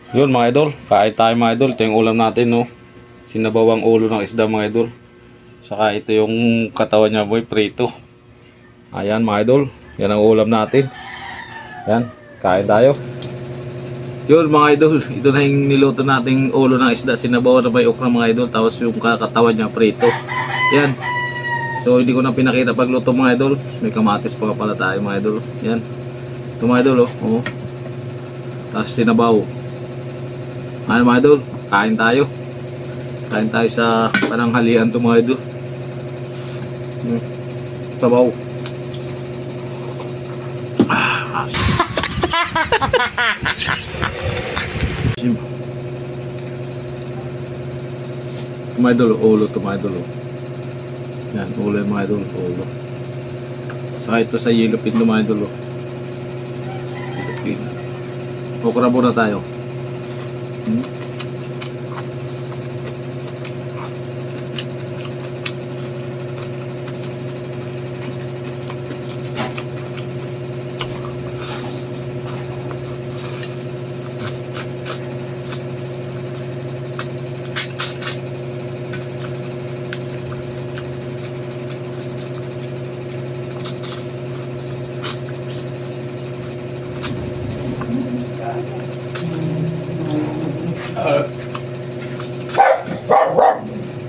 Yun mga idol, kain tayo mga idol. Ito yung ulam natin, no. Sinabawang ulo ng isda mga idol. Saka ito yung katawan niya boy, prito. Ayan mga idol, yan ang ulam natin. Yan, kain tayo. Yun mga idol, ito na yung niluto nating ulo ng isda. Sinabawan na may okra mga idol. Tapos yung katawan niya prito. Yan. So hindi ko na pinakita pagluto mga idol. May kamatis pa pala tayo mga idol. Yan. Ito mga idol, oh. Oh. Tapos sinabaw. Ayan mga idol, kain tayo. Kain tayo sa pananghalian to mga idol. Sabaw. Mga idol, ulo to mga idol. Yan, ulo yung mga idol, ulo. Saka ito sa yellow pin to mga idol. Yellow pin. Okra muna tayo.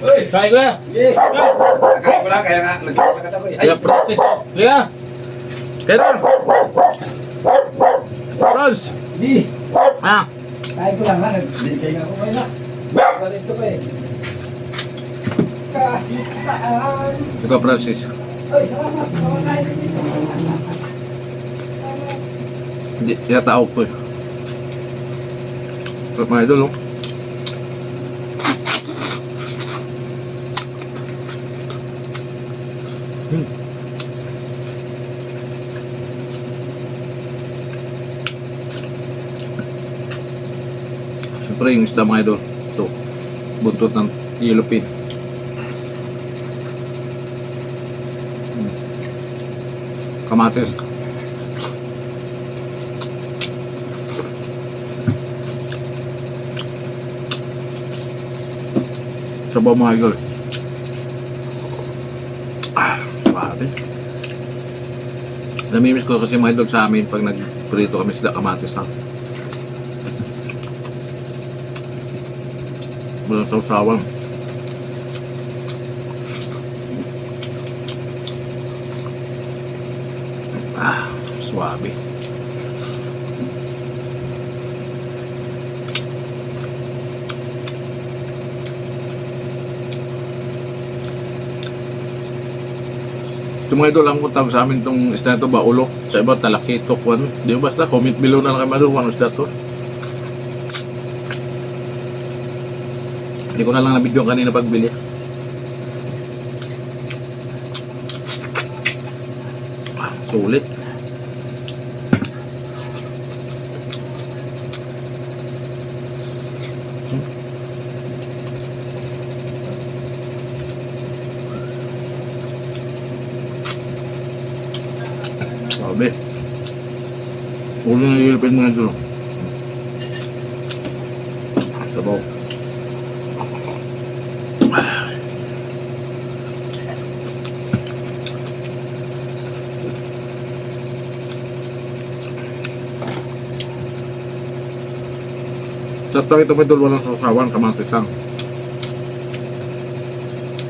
Uy! Kain ko yan. Sige! Kakain ko lang, kaya nga nagkakagat ako eh. Ay! Kaya Francis, liga. Kaya na. Franz. Hindi! Ah. Kain ko lang nga, nagbigay nga ako kayo na. Balik ko pa eh. Kahit saan. Ito Francis. Uy, salamat! Kumakain din dito. Hindi, tinatawag ko eh. Ito mga idol, oh. Siyempre yung isda mga idol. Ito, buntot ng yellow pin. Kamatis. Sabaw mga idol. Pati. Namimiss ko kasi mga idol sa amin pag nagprito kami sila kamatis lang. Walang sausawan. Suwabe. So mga idol, ang utang sa amin itong isda na ito ba, ulo? Sa iba, talaki, tokwan. Di ba basta, comment below na lang kayo madul, kung ano isda ito. Hindi ko na lang na-video kanina pagbili. Sulit. Sabi. Ulo na yilipin mga idol. Sabaw. Sa tawag ito mga idol, walang sausawan, kamatis lang.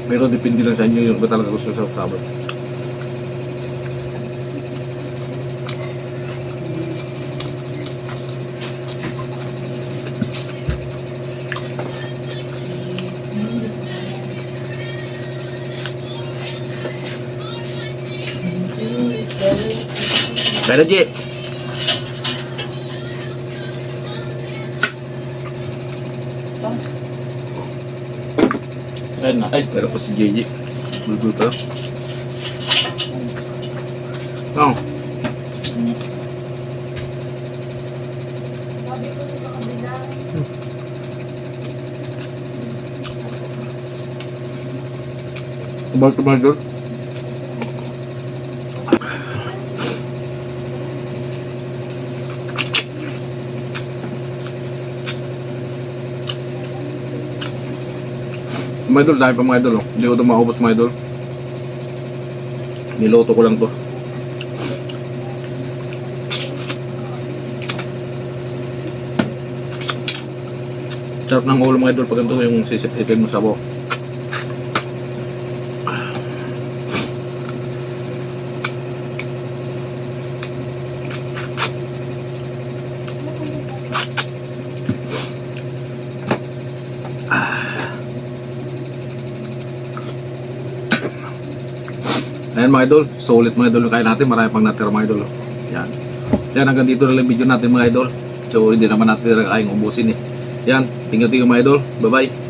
Pero depende lang sa inyo yung ba talaga gusto sa sausawan. Kaya J. Ayun na, ay, pero pa si JJ. Bulbul pa lang. Oh. Kumain kumain doon. Mga idol, dahil pa mga idol. Oh. Hindi ko ito maubos mga idol. Niloto ko lang to. Sarap ng ulo mga idol pag ito yung sisip-sipin mo sa buhok. Ayan mga idol, solid mga idol yung kain natin. Marami pang natira mga idol. Yan. Yan, hanggang dito na lang yung video natin mga idol. So hindi naman natin kain ubusin eh. Yan, tingnan mga idol. Bye bye.